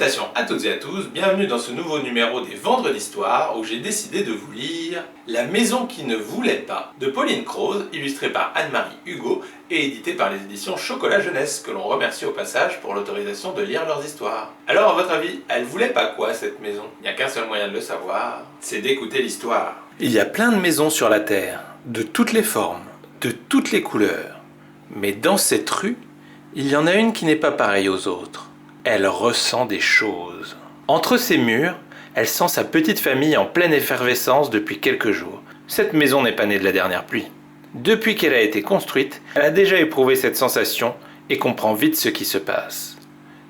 Salutations à toutes et à tous, bienvenue dans ce nouveau numéro des Vendredis d'Histoire où j'ai décidé de vous lire La maison qui ne voulait pas de Pauline Croze, illustrée par Anne-Marie Hugo et éditée par les éditions Chocolat Jeunesse, que l'on remercie au passage pour l'autorisation de lire leurs histoires. Alors à votre avis, elle voulait pas quoi cette maison? Il n'y a qu'un seul moyen de le savoir, c'est d'écouter l'histoire. Il y a plein de maisons sur la terre, de toutes les formes, de toutes les couleurs. Mais dans cette rue, il y en a une qui n'est pas pareille aux autres. Elle ressent des choses. Entre ses murs, elle sent sa petite famille en pleine effervescence depuis quelques jours. Cette maison n'est pas née de la dernière pluie. Depuis qu'elle a été construite, elle a déjà éprouvé cette sensation et comprend vite ce qui se passe.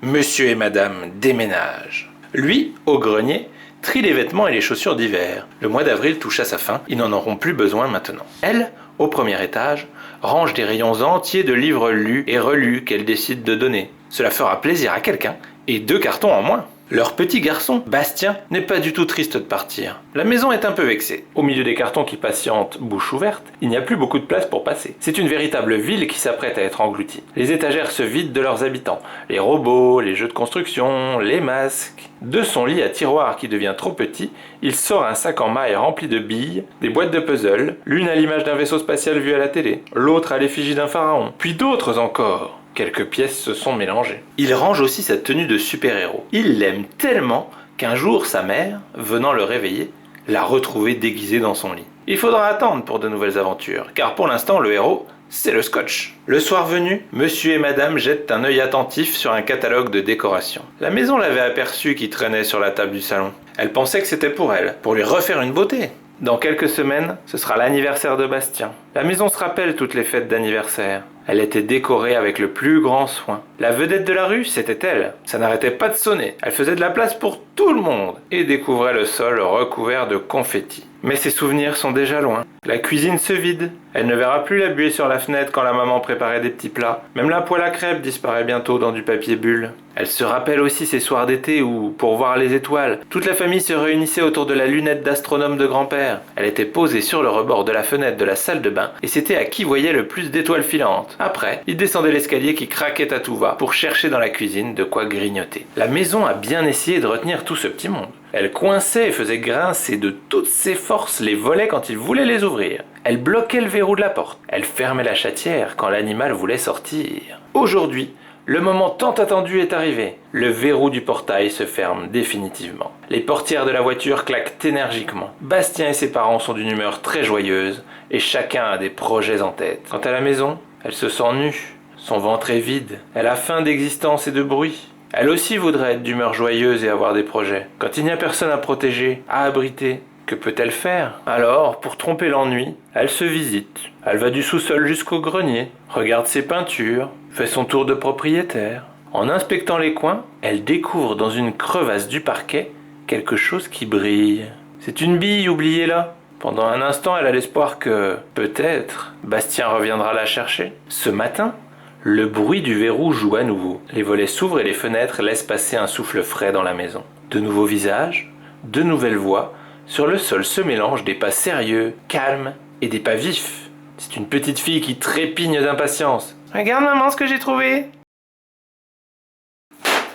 Monsieur et madame déménagent. Lui, au grenier, trie les vêtements et les chaussures d'hiver. Le mois d'avril touche à sa fin, ils n'en auront plus besoin maintenant. Elle, au premier étage, range des rayons entiers de livres lus et relus qu'elle décide de donner. Cela fera plaisir à quelqu'un, et 2 cartons en moins. Leur petit garçon, Bastien, n'est pas du tout triste de partir. La maison est un peu vexée. Au milieu des cartons qui patientent, bouche ouverte, il n'y a plus beaucoup de place pour passer. C'est une véritable ville qui s'apprête à être engloutie. Les étagères se vident de leurs habitants. Les robots, les jeux de construction, les masques. De son lit à tiroir qui devient trop petit, il sort un sac en maille rempli de billes, des boîtes de puzzle, l'une à l'image d'un vaisseau spatial vu à la télé, l'autre à l'effigie d'un pharaon, puis d'autres encore. Quelques pièces se sont mélangées. Il range aussi sa tenue de super-héros. Il l'aime tellement qu'un jour sa mère, venant le réveiller, l'a retrouvé déguisé dans son lit. Il faudra attendre pour de nouvelles aventures, car pour l'instant le héros, c'est le scotch. Le soir venu, monsieur et madame jettent un œil attentif sur un catalogue de décoration. La maison l'avait aperçu qui traînait sur la table du salon. Elle pensait que c'était pour elle, pour lui refaire une beauté. Dans quelques semaines, ce sera l'anniversaire de Bastien. La maison se rappelle toutes les fêtes d'anniversaire. Elle était décorée avec le plus grand soin. La vedette de la rue, c'était elle. Ça n'arrêtait pas de sonner. Elle faisait de la place pour tout le monde et découvrait le sol recouvert de confettis. Mais ses souvenirs sont déjà loin. La cuisine se vide. Elle ne verra plus la buée sur la fenêtre quand la maman préparait des petits plats. Même la poêle à crêpes disparaît bientôt dans du papier bulle. Elle se rappelle aussi ces soirs d'été où, pour voir les étoiles, toute la famille se réunissait autour de la lunette d'astronome de grand-père. Elle était posée sur le rebord de la fenêtre de la salle de bain et c'était à qui voyait le plus d'étoiles filantes. Après, il descendait l'escalier qui craquait à tout va pour chercher dans la cuisine de quoi grignoter. La maison a bien essayé de retenir tout ce petit monde. Elle coinçait et faisait grincer de toutes ses forces les volets quand il voulait les ouvrir. Elle bloquait le verrou de la porte. Elle fermait la chatière quand l'animal voulait sortir. Aujourd'hui, le moment tant attendu est arrivé. Le verrou du portail se ferme définitivement. Les portières de la voiture claquent énergiquement. Bastien et ses parents sont d'une humeur très joyeuse et chacun a des projets en tête. Quant à la maison, elle se sent nue. Son ventre est vide. Elle a faim d'existence et de bruit. Elle aussi voudrait être d'humeur joyeuse et avoir des projets. Quand il n'y a personne à protéger, à abriter, que peut-elle faire? Alors, pour tromper l'ennui, elle se visite. Elle va du sous-sol jusqu'au grenier, regarde ses peintures, fait son tour de propriétaire. En inspectant les coins, elle découvre dans une crevasse du parquet quelque chose qui brille. C'est une bille oubliée là. Pendant un instant, elle a l'espoir que, peut-être, Bastien reviendra la chercher. Ce matin, le bruit du verrou joue à nouveau. Les volets s'ouvrent et les fenêtres laissent passer un souffle frais dans la maison. De nouveaux visages, de nouvelles voix. Sur le sol se mélangent des pas sérieux, calmes et des pas vifs. C'est une petite fille qui trépigne d'impatience. Regarde maman ce que j'ai trouvé.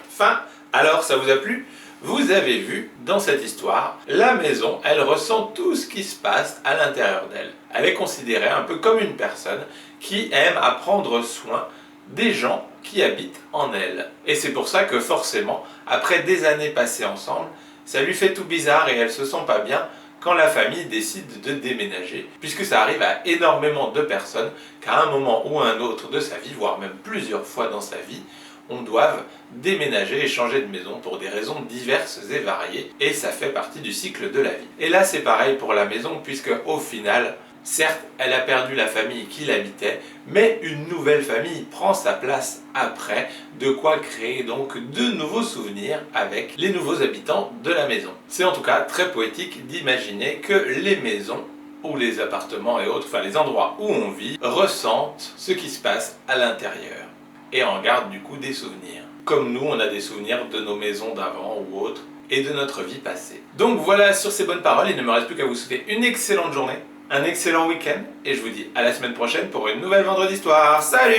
Fin. Alors ça vous a plu? Vous avez vu, dans cette histoire, la maison, elle ressent tout ce qui se passe à l'intérieur d'elle. Elle est considérée un peu comme une personne qui aime à prendre soin des gens qui habitent en elle. Et c'est pour ça que forcément, après des années passées ensemble, ça lui fait tout bizarre et elle se sent pas bien quand la famille décide de déménager, puisque ça arrive à énormément de personnes qu'à un moment ou un autre de sa vie, voire même plusieurs fois dans sa vie, on doive déménager et changer de maison pour des raisons diverses et variées, et ça fait partie du cycle de la vie. Et là c'est pareil pour la maison, puisque au final, certes, elle a perdu la famille qui l'habitait, mais une nouvelle famille prend sa place après, de quoi créer donc de nouveaux souvenirs avec les nouveaux habitants de la maison. C'est en tout cas très poétique d'imaginer que les maisons ou les appartements et autres, enfin les endroits où on vit, ressentent ce qui se passe à l'intérieur et en gardent du coup des souvenirs. Comme nous, on a des souvenirs de nos maisons d'avant ou autres et de notre vie passée. Donc voilà, sur ces bonnes paroles, il ne me reste plus qu'à vous souhaiter une excellente journée, un excellent week-end et je vous dis à la semaine prochaine pour une nouvelle Vendredi d'Histoire. Salut!